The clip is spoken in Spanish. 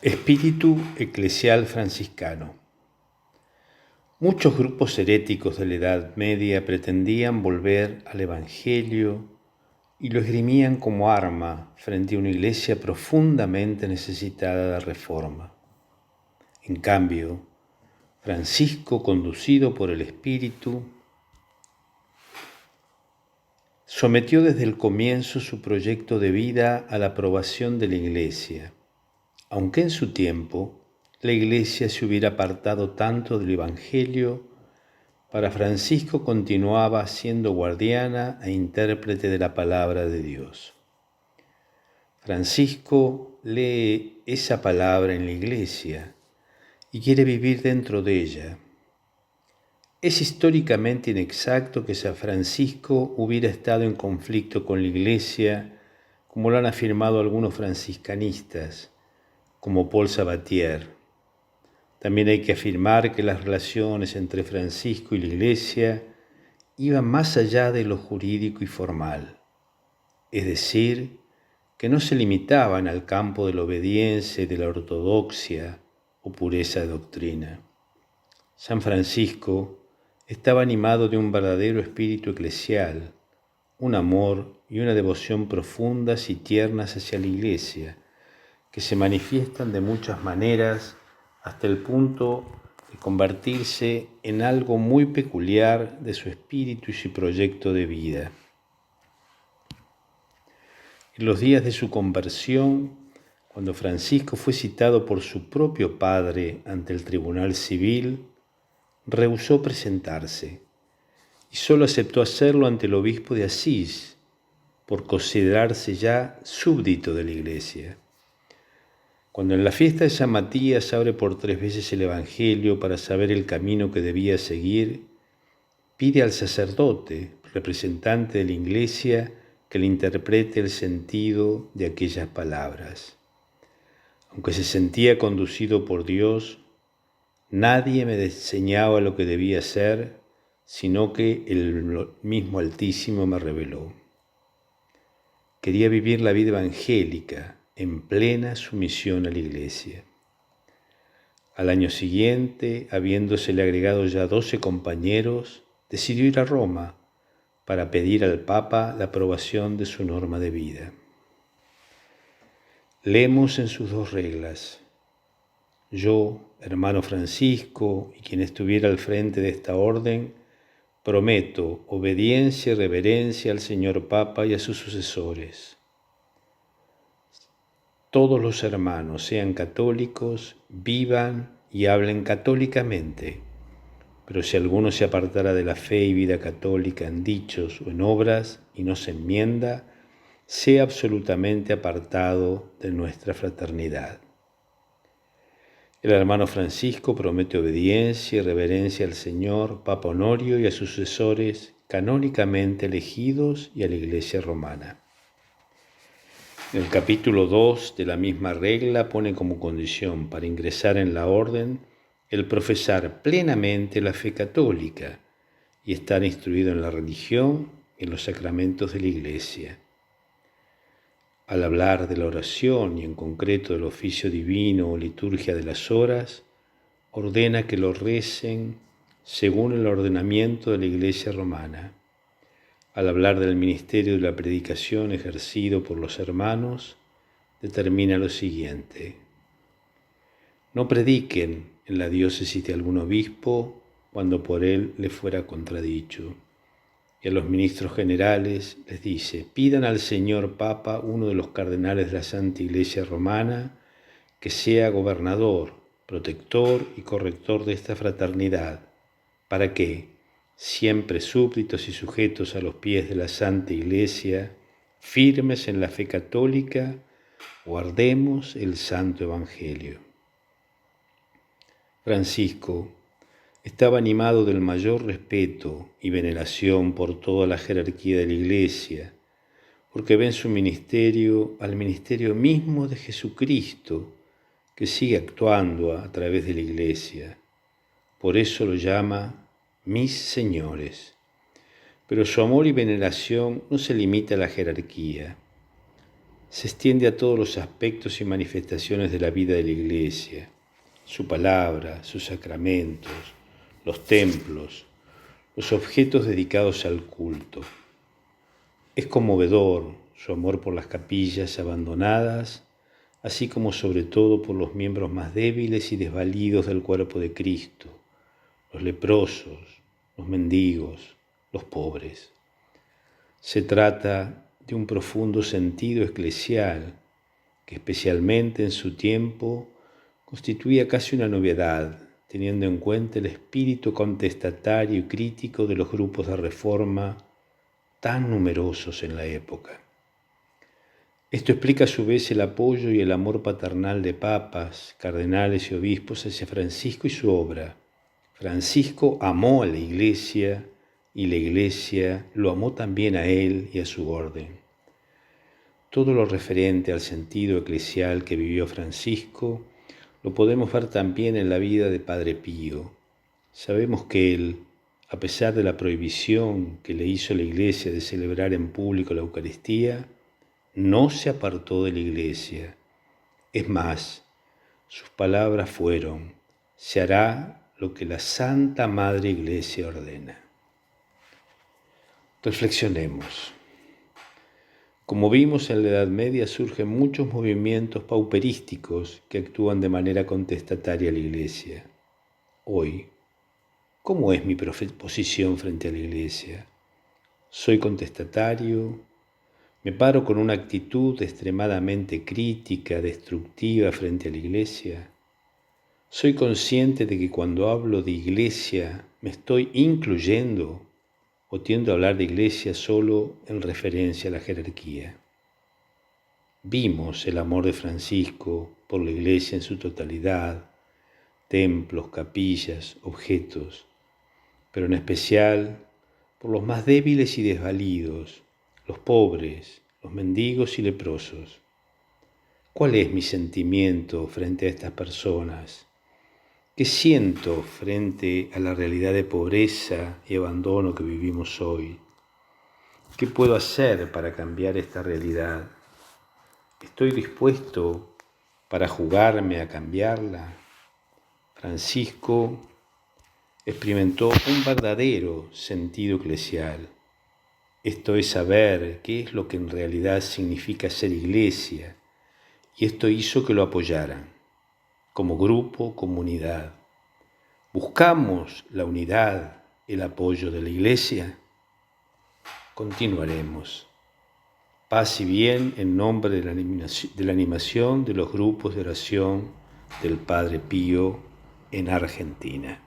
Espíritu eclesial franciscano. Muchos grupos heréticos de la Edad Media pretendían volver al Evangelio y lo esgrimían como arma frente a una iglesia profundamente necesitada de reforma. En cambio, Francisco, conducido por el Espíritu, sometió desde el comienzo su proyecto de vida a la aprobación de la iglesia. Aunque en su tiempo la Iglesia se hubiera apartado tanto del Evangelio, para Francisco continuaba siendo guardiana e intérprete de la palabra de Dios. Francisco lee esa palabra en la Iglesia y quiere vivir dentro de ella. Es históricamente inexacto que San Francisco hubiera estado en conflicto con la Iglesia, como lo han afirmado algunos franciscanistas, como Paul Sabatier. También hay que afirmar que las relaciones entre Francisco y la Iglesia iban más allá de lo jurídico y formal, es decir, que no se limitaban al campo de la obediencia y de la ortodoxia o pureza de doctrina. San Francisco estaba animado de un verdadero espíritu eclesial, un amor y una devoción profundas y tiernas hacia la Iglesia, que se manifiestan de muchas maneras hasta el punto de convertirse en algo muy peculiar de su espíritu y su proyecto de vida. En los días de su conversión, cuando Francisco fue citado por su propio padre ante el tribunal civil, rehusó presentarse y solo aceptó hacerlo ante el obispo de Asís, por considerarse ya súbdito de la Iglesia. Cuando en la fiesta de San Matías abre por 3 veces el Evangelio para saber el camino que debía seguir, pide al sacerdote, representante de la Iglesia, que le interprete el sentido de aquellas palabras. Aunque se sentía conducido por Dios, nadie me enseñaba lo que debía hacer, sino que el mismo Altísimo me reveló. Quería vivir la vida evangélica, en plena sumisión a la Iglesia. Al año siguiente, habiéndosele agregado ya 12 compañeros, decidió ir a Roma para pedir al Papa la aprobación de su norma de vida. Leemos en sus 2 reglas: yo, hermano Francisco, y quien estuviera al frente de esta orden, prometo obediencia y reverencia al señor Papa y a sus sucesores. Todos los hermanos, sean católicos, vivan y hablen católicamente, pero si alguno se apartara de la fe y vida católica en dichos o en obras y no se enmienda, sea absolutamente apartado de nuestra fraternidad. El hermano Francisco promete obediencia y reverencia al señor Papa Honorio y a sus sucesores canónicamente elegidos y a la Iglesia romana. En el capítulo 2 de la misma regla pone como condición para ingresar en la orden el profesar plenamente la fe católica y estar instruido en la religión y en los sacramentos de la Iglesia. Al hablar de la oración y en concreto del oficio divino o liturgia de las horas, ordena que lo recen según el ordenamiento de la Iglesia romana. Al hablar del ministerio de la predicación ejercido por los hermanos, determina lo siguiente: no prediquen en la diócesis de algún obispo cuando por él le fuera contradicho. Y a los ministros generales les dice: pidan al señor Papa, uno de los cardenales de la Santa Iglesia Romana, que sea gobernador, protector y corrector de esta fraternidad, para que, siempre súbditos y sujetos a los pies de la Santa Iglesia, firmes en la fe católica, guardemos el Santo Evangelio. Francisco estaba animado del mayor respeto y veneración por toda la jerarquía de la Iglesia, porque ve en su ministerio al ministerio mismo de Jesucristo, que sigue actuando a través de la Iglesia. Por eso lo llama mis señores. Pero su amor y veneración no se limita a la jerarquía. se extiende a todos los aspectos y manifestaciones de la vida de la Iglesia, su palabra, sus sacramentos, los templos, los objetos dedicados al culto. Es conmovedor su amor por las capillas abandonadas, así como sobre todo por los miembros más débiles y desvalidos del cuerpo de Cristo, los leprosos, los mendigos, los pobres. Se trata de un profundo sentido eclesial que especialmente en su tiempo constituía casi una novedad, teniendo en cuenta el espíritu contestatario y crítico de los grupos de reforma tan numerosos en la época. Esto explica a su vez el apoyo y el amor paternal de papas, cardenales y obispos hacia Francisco y su obra. Francisco amó a la Iglesia y la Iglesia lo amó también a él y a su orden. Todo lo referente al sentido eclesial que vivió Francisco lo podemos ver también en la vida de Padre Pío. Sabemos que él, a pesar de la prohibición que le hizo la Iglesia de celebrar en público la Eucaristía, no se apartó de la Iglesia. Es más, sus palabras fueron: se hará lo que la Santa Madre Iglesia ordena. Reflexionemos. Como vimos, en la Edad Media surgen muchos movimientos pauperísticos que actúan de manera contestataria a la Iglesia. Hoy, ¿cómo es mi posición frente a la Iglesia? ¿Soy contestatario? ¿Me paro con una actitud extremadamente crítica, destructiva frente a la Iglesia? ¿Soy consciente de que cuando hablo de Iglesia me estoy incluyendo o tiendo a hablar de Iglesia solo en referencia a la jerarquía? Vimos el amor de Francisco por la Iglesia en su totalidad, templos, capillas, objetos, pero en especial por los más débiles y desvalidos, los pobres, los mendigos y leprosos. ¿Cuál es mi sentimiento frente a estas personas? ¿Qué siento frente a la realidad de pobreza y abandono que vivimos hoy? ¿Qué puedo hacer para cambiar esta realidad? ¿Estoy dispuesto para jugarme a cambiarla? Francisco experimentó un verdadero sentido eclesial. Esto es saber qué es lo que en realidad significa ser iglesia, y esto hizo que lo apoyaran, como grupo, comunidad. ¿Buscamos la unidad, el apoyo de la Iglesia? Continuaremos. Paz y bien en nombre de la animación de los grupos de oración del Padre Pío en Argentina.